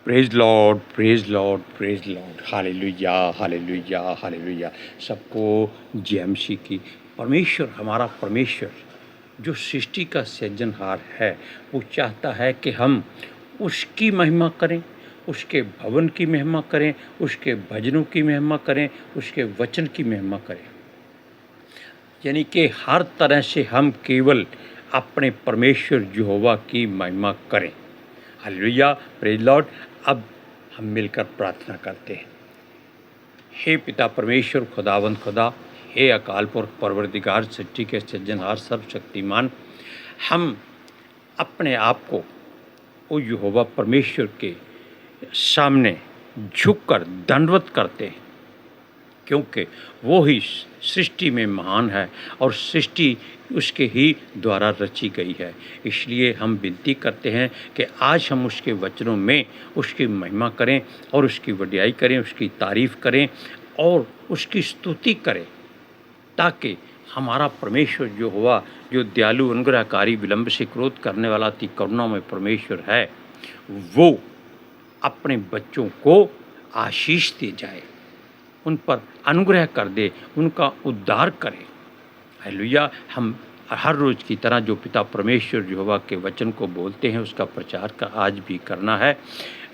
Praise Lord, praise Lord, praise Lord, hallelujah, hallelujah, hallelujah. सबको जय मसीह की। परमेश्वर, हमारा परमेश्वर जो सृष्टि का सृजनहार है, वो चाहता है कि हम उसकी महिमा करें, उसके भवन की महिमा करें, उसके भजनों की महिमा करें, उसके वचन की महिमा करें। यानी कि हर तरह से हम केवल अपने परमेश्वर यहोवा की महिमा करें। Hallelujah, praise Lord. अब हम मिलकर प्रार्थना करते हैं। हे पिता परमेश्वर, खुदावंद खुदा, हे अकाल पुरख परवरदिगार, सृष्टि के सृजनहार, सर्वशक्तिमान, हम अपने आप को ओ यहोवा परमेश्वर के सामने झुककर दंडवत करते हैं, क्योंकि वो ही सृष्टि में महान है और सृष्टि उसके ही द्वारा रची गई है। इसलिए हम विनती करते हैं कि आज हम उसके वचनों में उसकी महिमा करें और उसकी वडियाई करें, उसकी तारीफ़ करें और उसकी स्तुति करें, ताकि हमारा परमेश्वर जो हुआ, जो दयालु, अनुग्रहकारी, विलंब से क्रोध करने वाला, अति करुणामय परमेश्वर है, वो अपने बच्चों को आशीष दे जाए, उन पर अनुग्रह कर दे, उनका उद्धार करे। हालेलुया। हम हर रोज़ की तरह जो पिता परमेश्वर यहोवा के वचन को बोलते हैं, उसका प्रचार का आज भी करना है।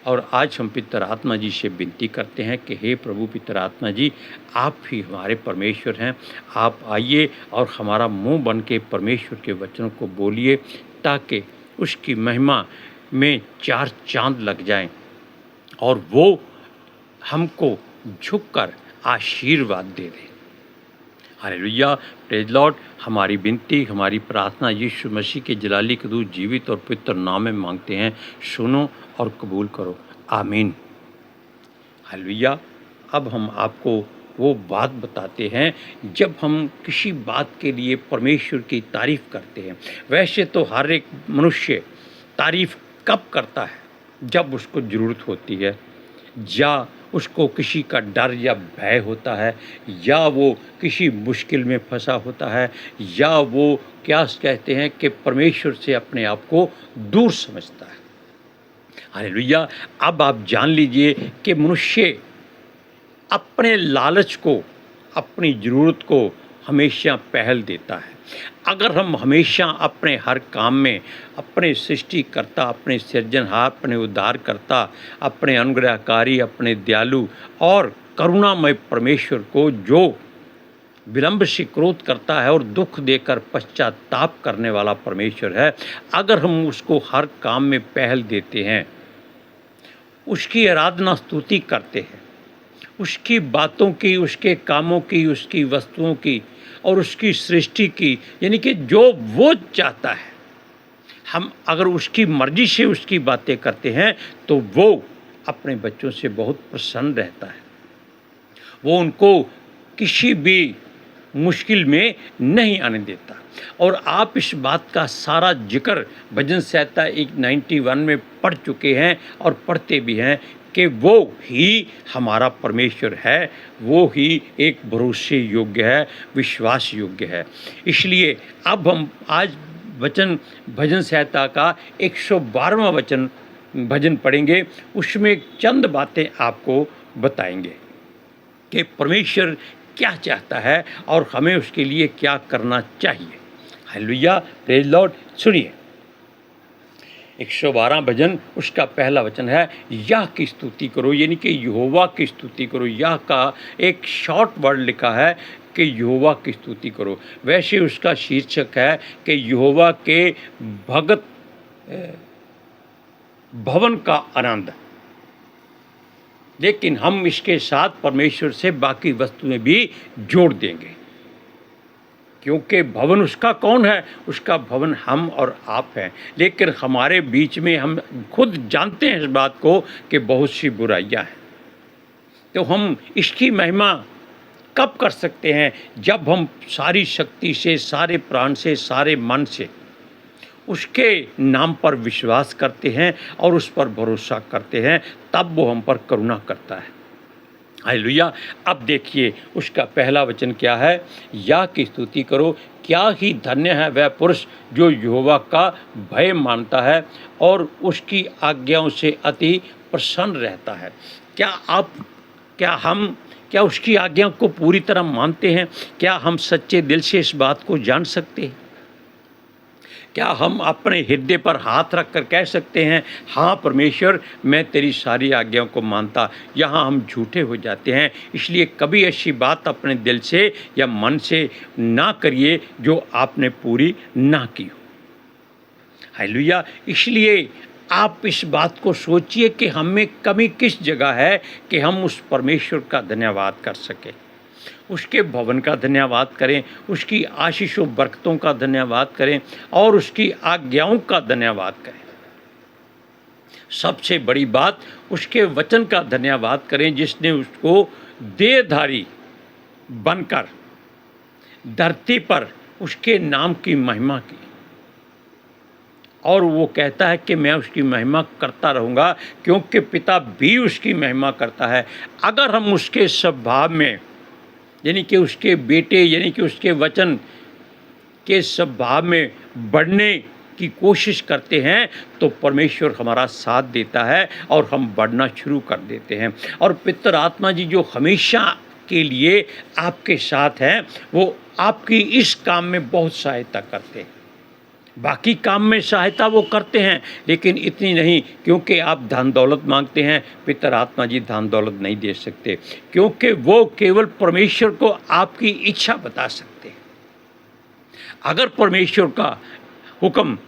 और आज हम पितर आत्मा जी से विनती करते हैं कि हे प्रभु पितर आत्मा जी, आप ही हमारे परमेश्वर हैं। आप आइए और हमारा मुंह बन के परमेश्वर के वचनों को बोलिए, ताकि उसकी महिमा में चार चांद लग जाएं और वो हमको झुककर आशीर्वाद दे दे। Hallelujah, praise Lord. हमारी विनती, हमारी प्रार्थना यीशु मसीह के जलाली कदूस जीवित और पवित्र नाम में मांगते हैं। सुनो और कबूल करो, आमीन। हालेलुया। अब हम आपको वो बात बताते हैं, जब हम किसी बात के लिए परमेश्वर की तारीफ़ करते हैं। वैसे तो हर एक मनुष्य तारीफ़ कब करता है? जब उसको ज़रूरत होती है, या उसको किसी का डर या भय होता है, या वो किसी मुश्किल में फंसा होता है, या वो क्या कहते हैं कि परमेश्वर से अपने आप को दूर समझता है। हालेलुया। अब आप जान लीजिए कि मनुष्य अपने लालच को, अपनी ज़रूरत को हमेशा पहल देता है। अगर हम हमेशा अपने हर काम में अपने सृष्टिकर्ता, अपने सृजनहार, अपने उद्धारकर्ता, अपने अनुग्रहकारी, अपने दयालु और करुणामय परमेश्वर को, जो विलंब से क्रोध करता है और दुख देकर पश्चाताप करने वाला परमेश्वर है, अगर हम उसको हर काम में पहल देते हैं, उसकी आराधना स्तुति करते हैं, उसकी बातों की, उसके कामों की, उसकी वस्तुओं की और उसकी सृष्टि की, यानी कि जो वो चाहता है, हम अगर उसकी मर्जी से उसकी बातें करते हैं, तो वो अपने बच्चों से बहुत प्रसन्न रहता है। वो उनको किसी भी मुश्किल में नहीं आने देता। और आप इस बात का सारा जिक्र भजन संहिता 91 में पढ़ चुके हैं और पढ़ते भी हैं कि वो ही हमारा परमेश्वर है, वो ही एक भरोसे योग्य है, विश्वास योग्य है। इसलिए अब हम आज भजन संहिता का 112वां भजन पढ़ेंगे। उसमें चंद बातें आपको बताएंगे कि परमेश्वर क्या चाहता है और हमें उसके लिए क्या करना चाहिए। Hallelujah, praise Lord. सुनिए, 112 भजन, उसका पहला वचन है, यह की स्तुति करो, यानी कि यहोवा की स्तुति करो। यह का एक शॉर्ट वर्ड लिखा है कि यहोवा की स्तुति करो। वैसे उसका शीर्षक है कि यहोवा के भगत भवन का आनंद। लेकिन हम इसके साथ परमेश्वर से बाकी वस्तुएं भी जोड़ देंगे, क्योंकि भवन उसका कौन है? उसका भवन हम और आप हैं। लेकिन हमारे बीच में हम खुद जानते हैं इस बात को कि बहुत सी बुराइयां हैं। तो हम इसकी महिमा कब कर सकते हैं? जब हम सारी शक्ति से, सारे प्राण से, सारे मन से उसके नाम पर विश्वास करते हैं और उस पर भरोसा करते हैं, तब वो हम पर करुणा करता है। हालेलुया। अब देखिए उसका पहला वचन क्या है, या की स्तुति करो, क्या ही धन्य है वह पुरुष जो यहोवा का भय मानता है और उसकी आज्ञाओं से अति प्रसन्न रहता है। क्या उसकी आज्ञा को पूरी तरह मानते हैं? क्या हम सच्चे दिल से इस बात को जान सकते हैं? क्या हम अपने हृदय पर हाथ रख कर कह सकते हैं, हाँ परमेश्वर मैं तेरी सारी आज्ञाओं को मानता? यहाँ हम झूठे हो जाते हैं। इसलिए कभी ऐसी बात अपने दिल से या मन से ना करिए जो आपने पूरी ना की हो। हालेलुया। इसलिए आप इस बात को सोचिए कि हम में कमी किस जगह है कि हम उस परमेश्वर का धन्यवाद कर सकें, उसके भवन का धन्यवाद करें, उसकी आशीषों बरकतों का धन्यवाद करें और उसकी आज्ञाओं का धन्यवाद करें। सबसे बड़ी बात उसके वचन का धन्यवाद करें जिसने उसको देहधारी बनकर धरती पर उसके नाम की महिमा की, और वो कहता है कि मैं उसकी महिमा करता रहूँगा क्योंकि पिता भी उसकी महिमा करता है। अगर हम उसके स्वभाव में यानी कि उसके बेटे यानी कि उसके वचन के स्वभाव में बढ़ने की कोशिश करते हैं तो परमेश्वर हमारा साथ देता है और हम बढ़ना शुरू कर देते हैं। और पितर आत्मा जी जो हमेशा के लिए आपके साथ हैं, वो आपकी इस काम में बहुत सहायता करते हैं। बाकी काम में सहायता वो करते हैं लेकिन इतनी नहीं, क्योंकि आप धन दौलत मांगते हैं। पितर आत्मा जी धन दौलत नहीं दे सकते क्योंकि वो केवल परमेश्वर को आपकी इच्छा बता सकते हैं। अगर परमेश्वर का हुक्म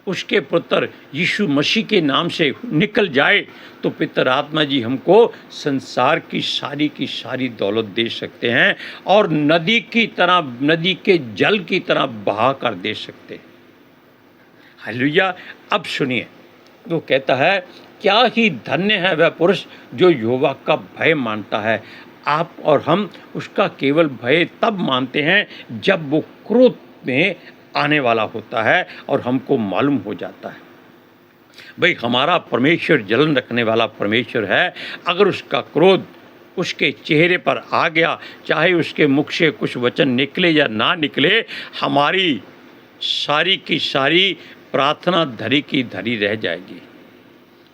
उसके पुत्र यीशु मसीह के नाम से निकल जाए तो पितर आत्मा जी हमको संसार की सारी दौलत दे सकते हैं और नदी की तरह, नदी के जल की तरह बहा कर दे सकते हैं। हालेलुया। अब सुनिए, वो कहता है क्या ही धन्य है वह पुरुष जो यहोवा का भय मानता है। आप और हम उसका केवल भय तब मानते हैं जब वो क्रोध में आने वाला होता है और हमको मालूम हो जाता है भाई हमारा परमेश्वर जलन रखने वाला परमेश्वर है। अगर उसका क्रोध उसके चेहरे पर आ गया, चाहे उसके मुख से कुछ वचन निकले या ना निकले, हमारी सारी की सारी प्रार्थना धरी की धरी रह जाएगी।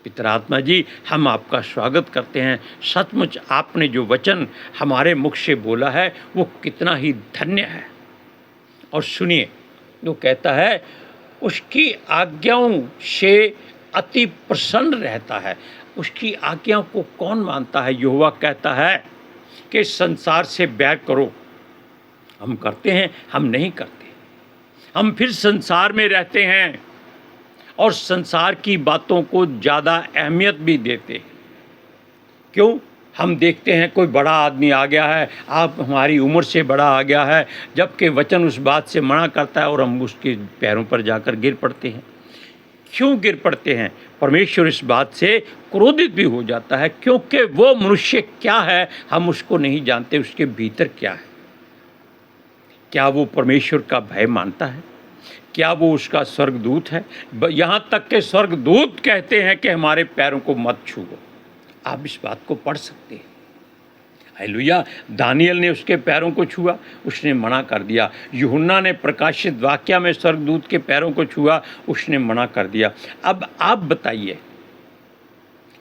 पितर आत्मा जी हम आपका स्वागत करते हैं। सचमुच आपने जो वचन हमारे मुख से बोला है वो कितना ही धन्य है। और सुनिए, वो कहता है उसकी आज्ञाओं से अति प्रसन्न रहता है। उसकी आज्ञाओं को कौन मानता है? यहोवा कहता है कि संसार से बैर करो। हम करते हैं? हम नहीं करते। हम फिर संसार में रहते हैं और संसार की बातों को ज़्यादा अहमियत भी देते हैं। क्यों? हम देखते हैं कोई बड़ा आदमी आ गया है, आप हमारी उम्र से बड़ा आ गया है, जबकि वचन उस बात से मना करता है और हम उसके पैरों पर जाकर गिर पड़ते हैं। क्यों गिर पड़ते हैं? परमेश्वर इस बात से क्रोधित भी हो जाता है क्योंकि वो मनुष्य क्या है हम उसको नहीं जानते, उसके भीतर क्या है। क्या वो परमेश्वर का भय मानता है? क्या वो उसका स्वर्गदूत है? यहाँ तक के स्वर्गदूत कहते हैं कि हमारे पैरों को मत छुओ। आप इस बात को पढ़ सकते हैं। हालेलुया। दानियल ने उसके पैरों को छुआ, उसने मना कर दिया। यूहन्ना ने प्रकाशित वाक्य में स्वर्गदूत के पैरों को छुआ, उसने मना कर दिया। अब आप बताइए,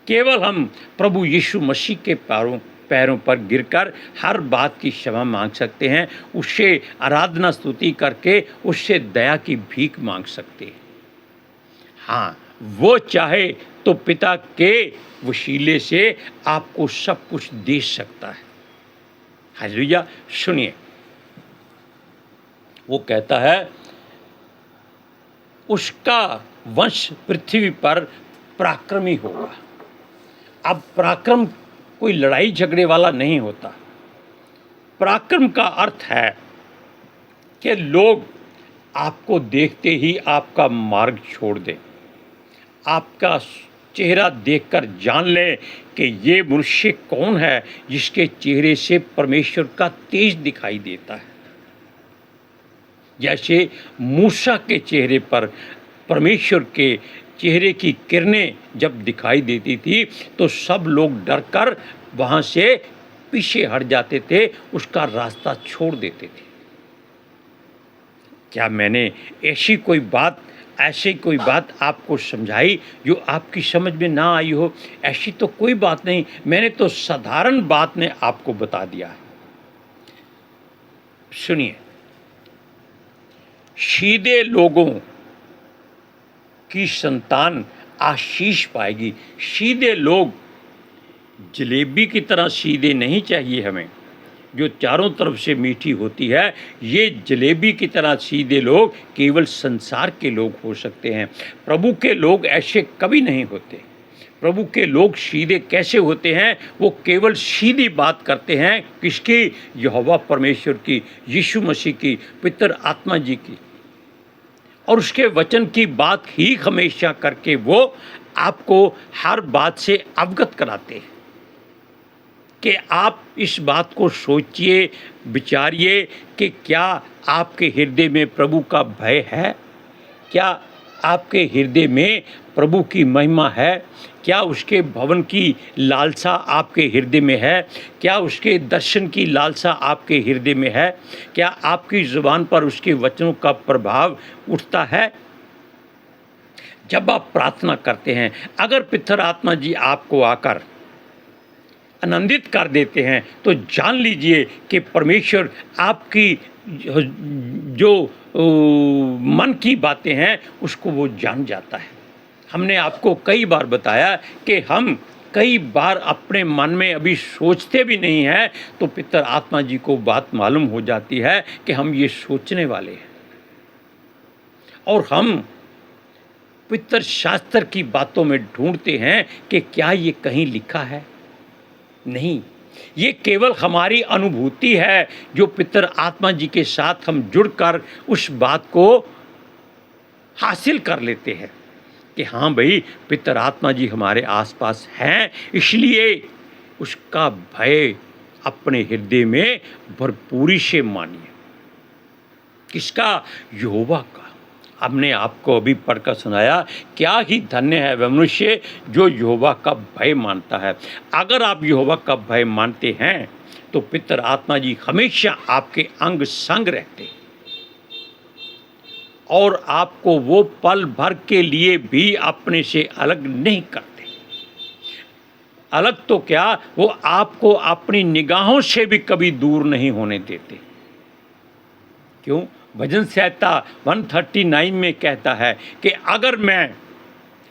केवल हम प्रभु यीशु मसीह के पैरों पर गिरकर हर बात की क्षमा मांग सकते हैं, उससे आराधना स्तुति करके उससे दया की भीख मांग सकते हैं। हाँ, वो चाहे तो पिता के वसीले से आपको सब कुछ दे सकता है। हालेलुया। सुनिए, वो कहता है उसका वंश पृथ्वी पर पराक्रमी होगा। अब पराक्रम कोई लड़ाई झगड़े वाला नहीं होता। पराक्रम का अर्थ है कि लोग आपको देखते ही आपका मार्ग छोड़ दें, आपका चेहरा देखकर जान लें कि ये मनुष्य कौन है जिसके चेहरे से परमेश्वर का तेज दिखाई देता है। जैसे मूसा के चेहरे पर परमेश्वर के चेहरे की किरणें जब दिखाई देती थी तो सब लोग डरकर वहाँ से पीछे हट जाते थे, उसका रास्ता छोड़ देते थे। क्या मैंने ऐसी कोई बात आपको समझाई जो आपकी समझ में ना आई हो? ऐसी तो कोई बात नहीं, मैंने तो साधारण बात ने आपको बता दिया है। सुनिए, सीधे लोगों की संतान आशीष पाएगी। सीधे लोग, जलेबी की तरह सीधे नहीं चाहिए हमें, जो चारों तरफ से मीठी होती है। ये जलेबी की तरह सीधे लोग केवल संसार के लोग हो सकते हैं। प्रभु के लोग ऐसे कभी नहीं होते। प्रभु के लोग सीधे कैसे होते हैं? वो केवल सीधी बात करते हैं। किसकी? यहोवा परमेश्वर की, यीशु मसीह की, पवित्र आत्मा जी की, और उसके वचन की बात ही हमेशा करके वो आपको हर बात से अवगत कराते हैं कि आप इस बात को सोचिए, विचारिए कि क्या आपके हृदय में प्रभु का भय है? क्या आपके हृदय में प्रभु की महिमा है? क्या उसके भवन की लालसा आपके हृदय में है? क्या उसके दर्शन की लालसा आपके हृदय में है? क्या आपकी ज़ुबान पर उसके वचनों का प्रभाव उठता है? जब आप प्रार्थना करते हैं, अगर पितर आत्मा जी आपको आकर आनंदित कर देते हैं, तो जान लीजिए कि परमेश्वर आपकी जो मन की बातें हैं उसको वो जान जाता है। हमने आपको कई बार बताया कि हम कई बार अपने मन में अभी सोचते भी नहीं हैं, तो पितर आत्मा जी को बात मालूम हो जाती है कि हम ये सोचने वाले हैं, और हम पवित्र शास्त्र की बातों में ढूंढते हैं कि क्या ये कहीं लिखा है। नहीं, ये केवल हमारी अनुभूति है जो पितर आत्मा जी के साथ हम जुड़कर उस बात को हासिल कर लेते हैं कि हाँ भाई, पितर आत्मा जी हमारे आसपास हैं, इसलिए उसका भय अपने हृदय में भरपूरी से मानिए। किसका? यहोवा का। हमने आपको अभी पढ़कर सुनाया, क्या ही धन्य है वह मनुष्य जो यहोवा का भय मानता है। अगर आप यहोवा का भय मानते हैं तो पितर आत्मा जी हमेशा आपके अंग संग रहते हैं, और आपको वो पल भर के लिए भी अपने से अलग नहीं करते। अलग तो क्या, वो आपको अपनी निगाहों से भी कभी दूर नहीं होने देते। क्यों? भजन संहिता 139 में कहता है कि अगर मैं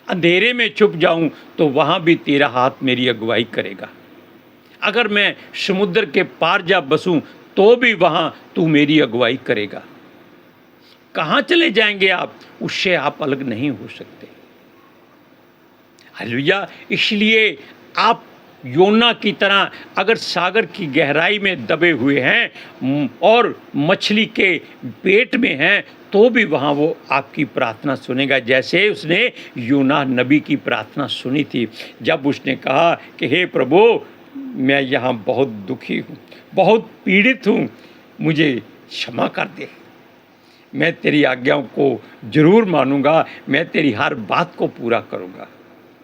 अंधेरे में छुप जाऊं तो वहाँ भी तेरा हाथ मेरी अगुवाई करेगा। अगर मैं समुद्र के पार जा बसूं तो भी वहाँ तू मेरी अगुवाई करेगा। कहाँ चले जाएंगे आप? उससे आप अलग नहीं हो सकते। हालेलुया। इसलिए आप योना की तरह अगर सागर की गहराई में दबे हुए हैं और मछली के पेट में हैं, तो भी वहाँ वो आपकी प्रार्थना सुनेगा, जैसे उसने योना नबी की प्रार्थना सुनी थी जब उसने कहा कि हे प्रभु, मैं यहाँ बहुत दुखी हूँ, बहुत पीड़ित हूँ, मुझे क्षमा कर दे। मैं तेरी आज्ञाओं को ज़रूर मानूंगा, मैं तेरी हर बात को पूरा करूँगा।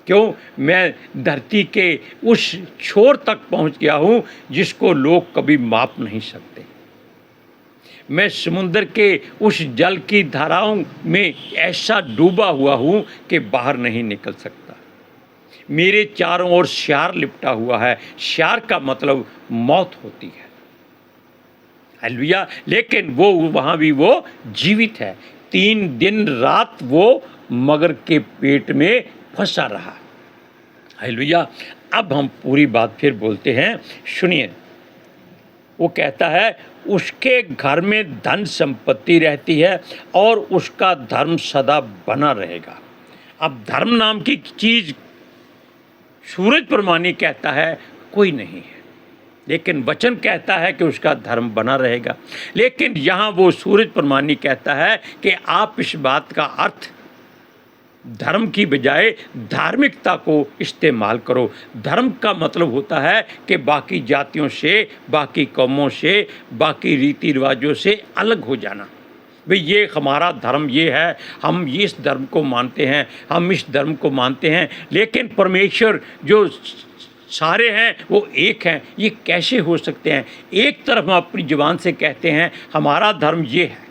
क्यों? मैं धरती के उस छोर तक पहुंच गया हूं जिसको लोग कभी माप नहीं सकते। मैं समुद्र के उस जल की धाराओं में ऐसा डूबा हुआ हूं कि बाहर नहीं निकल सकता। मेरे चारों ओर श्यार लिपटा हुआ है। श्यार का मतलब मौत होती है। हालेलुया। लेकिन वो वहाँ भी वो जीवित है। 3 दिन रात वो मगर के पेट में फंसा रहा। हालेलुया। अब हम पूरी बात फिर बोलते हैं, सुनिए। वो कहता है, उसके घर में धन संपत्ति रहती है और उसका धर्म सदा बना रहेगा। अब धर्म नाम की चीज़ सूरज प्रमाणी कहता है कोई नहीं है, लेकिन वचन कहता है कि उसका धर्म बना रहेगा। लेकिन यहाँ वो सूरज प्रमाणी कहता है कि आप इस बात का अर्थ धर्म की बजाय धार्मिकता को इस्तेमाल करो। धर्म का मतलब होता है कि बाकी जातियों से, बाकी कौमों से, बाकी रीति रिवाजों से अलग हो जाना। भाई ये हमारा धर्म ये है, हम इस धर्म को मानते हैं, हम इस धर्म को मानते हैं। लेकिन परमेश्वर जो सारे हैं वो एक हैं, ये कैसे हो सकते हैं? एक तरफ हम अपनी जुबान से कहते हैं हमारा धर्म ये है,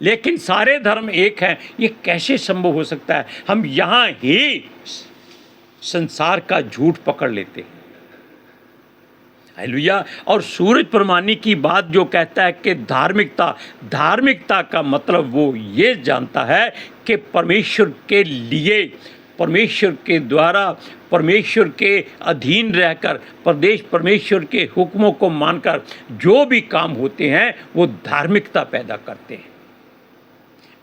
लेकिन सारे धर्म एक हैं, ये कैसे संभव हो सकता है? हम यहाँ ही संसार का झूठ पकड़ लेते हैं। हालेलुया। और सूरज प्रमाणी की बात जो कहता है कि धार्मिकता का मतलब वो ये जानता है कि परमेश्वर के लिए, परमेश्वर के द्वारा, परमेश्वर के अधीन रहकर, परमेश्वर के हुक्मों को मानकर जो भी काम होते हैं वो धार्मिकता पैदा करते हैं।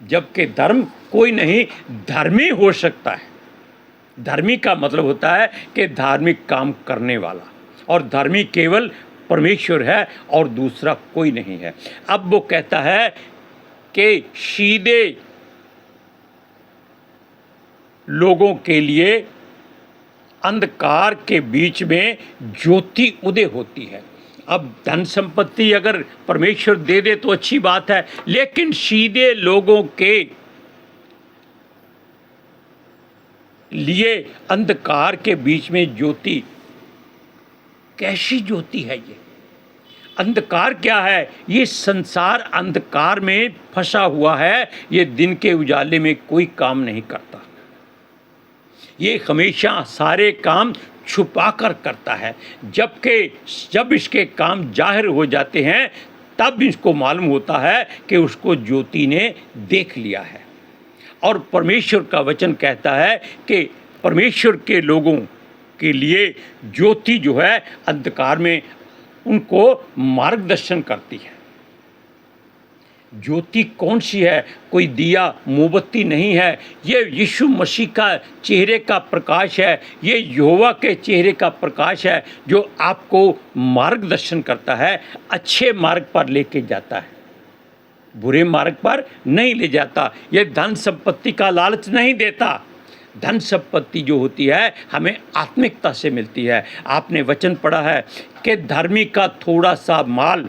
जबकि धर्म कोई नहीं धर्मी हो सकता है। धर्मी का मतलब होता है कि धार्मिक काम करने वाला, और धर्मी केवल परमेश्वर है और दूसरा कोई नहीं है। अब वो कहता है कि सीधे लोगों के लिए अंधकार के बीच में ज्योति उदय होती है। अब धन संपत्ति अगर परमेश्वर दे दे तो अच्छी बात है, लेकिन सीधे लोगों के लिए अंधकार के बीच में ज्योति, कैसी ज्योति है ये? अंधकार क्या है? ये संसार अंधकार में फंसा हुआ है, ये दिन के उजाले में कोई काम नहीं करता, ये हमेशा सारे काम छुपा कर करता है। जब इसके काम जाहिर हो जाते हैं तब इसको मालूम होता है कि उसको ज्योति ने देख लिया है। और परमेश्वर का वचन कहता है कि परमेश्वर के लोगों के लिए ज्योति जो है अंधकार में उनको मार्गदर्शन करती है। ज्योति कौन सी है? कोई दिया मोमबत्ती नहीं है, ये यीशु मसीह का चेहरे का प्रकाश है, ये यहोवा के चेहरे का प्रकाश है जो आपको मार्गदर्शन करता है, अच्छे मार्ग पर लेके जाता है, बुरे मार्ग पर नहीं ले जाता। ये धन संपत्ति का लालच नहीं देता। धन संपत्ति जो होती है हमें आत्मिकता से मिलती है। आपने वचन पढ़ा है कि धर्मी का थोड़ा सा माल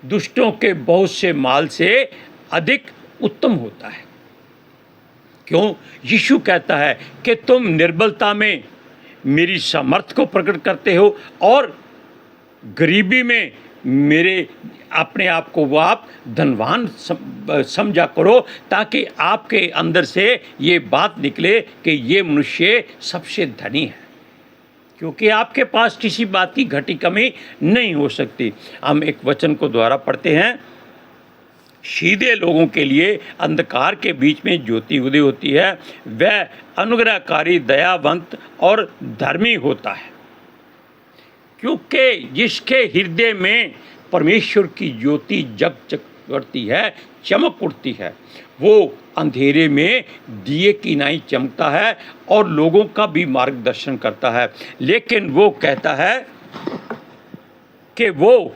दुष्टों के बहुत से माल से अधिक उत्तम होता है। क्यों? यीशु कहता है कि तुम निर्बलता में मेरी सामर्थ को प्रकट करते हो और गरीबी में मेरे अपने आप को आप धनवान समझा करो, ताकि आपके अंदर से ये बात निकले कि ये मनुष्य सबसे धनी है, क्योंकि आपके पास किसी बात की घटी कमी नहीं हो सकती। हम एक वचन को दोबारा पढ़ते हैं। सीधे लोगों के लिए अंधकार के बीच में ज्योति उदय होती है, वह अनुग्रहकारी, दयावंत और धर्मी होता है, क्योंकि जिसके हृदय में परमेश्वर की ज्योति जग करती है, चमक उठती है, वो अंधेरे में दिए की नाई चमकता है और लोगों का भी मार्गदर्शन करता है। लेकिन वो कहता है कि वो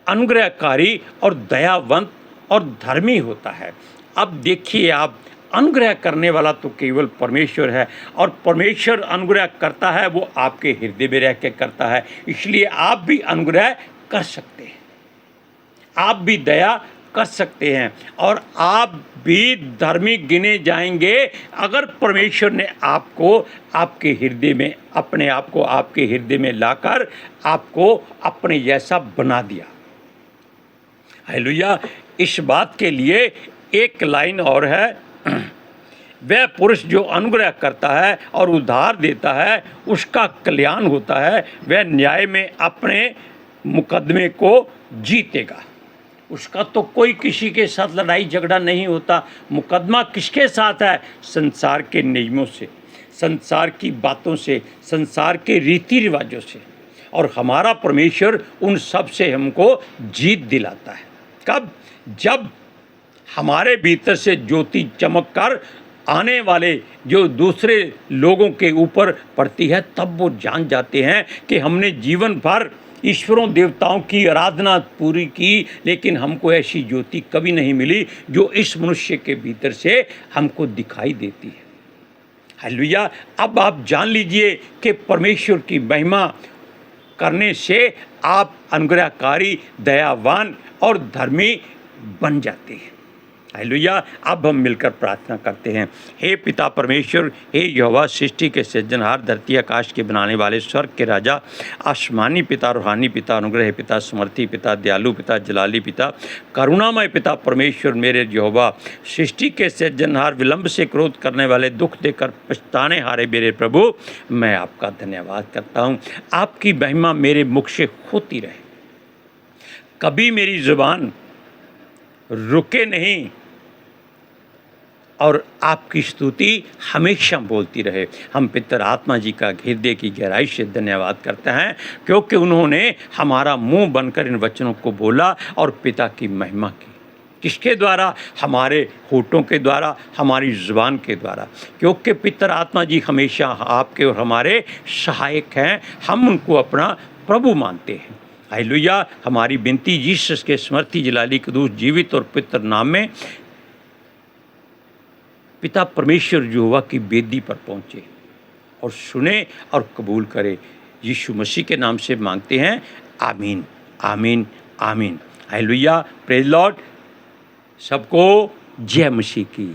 अनुग्रहकारी और दयावंत और धर्मी होता है। अब देखिए आप, अनुग्रह करने वाला तो केवल परमेश्वर है, और परमेश्वर अनुग्रह करता है वो आपके हृदय में रह के करता है। इसलिए आप भी अनुग्रह कर सकते हैं, आप भी दया कर सकते हैं, और आप भी धर्मी गिने जाएंगे अगर परमेश्वर ने आपको आपके हृदय में, अपने आप को आपके हृदय में लाकर आपको अपने जैसा बना दिया। हालेलुया। इस बात के लिए एक लाइन और है, वह पुरुष जो अनुग्रह करता है और उद्धार देता है उसका कल्याण होता है, वह न्याय में अपने मुकदमे को जीतेगा। उसका तो कोई किसी के साथ लड़ाई झगड़ा नहीं होता। मुकदमा किसके साथ है? संसार के नियमों से, संसार की बातों से, संसार के रीति रिवाजों से। और हमारा परमेश्वर उन सब से हमको जीत दिलाता है। कब? जब हमारे भीतर से ज्योति चमक कर आने वाले जो दूसरे लोगों के ऊपर पड़ती है, तब वो जान जाते हैं कि हमने जीवन भर ईश्वरों देवताओं की आराधना पूरी की, लेकिन हमको ऐसी ज्योति कभी नहीं मिली जो इस मनुष्य के भीतर से हमको दिखाई देती है। हालेलुया। अब आप जान लीजिए कि परमेश्वर की महिमा करने से आप अनुग्रहकारी, दयावान और धर्मी बन जाते हैं। हालेलुया। अब हम मिलकर प्रार्थना करते हैं। हे पिता परमेश्वर, हे यहोवा सृष्टि के सृजनहार, धरती आकाश के बनाने वाले, स्वर्ग के राजा, आसमानी पिता, रूहानी पिता, अनुग्रह पिता, समर्थी पिता, दयालु पिता, जलाली पिता, करुणामय पिता परमेश्वर, मेरे यहोवा सृष्टि के सृजनहार, विलंब से क्रोध करने वाले, दुख देकर पछताने हारे मेरे प्रभु, मैं आपका धन्यवाद करता हूँ। आपकी महिमा मेरे मुख से होती रहे, कभी मेरी जुबान रुके नहीं और आपकी स्तुति हमेशा बोलती रहे। हम पितर आत्मा जी का हृदय की गहराई से धन्यवाद करते हैं, क्योंकि उन्होंने हमारा मुंह बनकर इन वचनों को बोला और पिता की महिमा की। किसके द्वारा? हमारे होठों के द्वारा, हमारी ज़ुबान के द्वारा, क्योंकि पितर आत्मा जी हमेशा आपके और हमारे सहायक हैं। हम उनको अपना प्रभु मानते हैं। हालेलुया। हमारी विनती यीशु के समर्थी जलाली कदूस जीवित और पवित्र नाम में पिता परमेश्वर यहोवा की वेदी पर पहुँचे और सुने और कबूल करे। यीशु मसीह के नाम से मांगते हैं, आमीन, आमीन, आमीन। हालेलुया। Praise Lord. सबको जय मसीह की।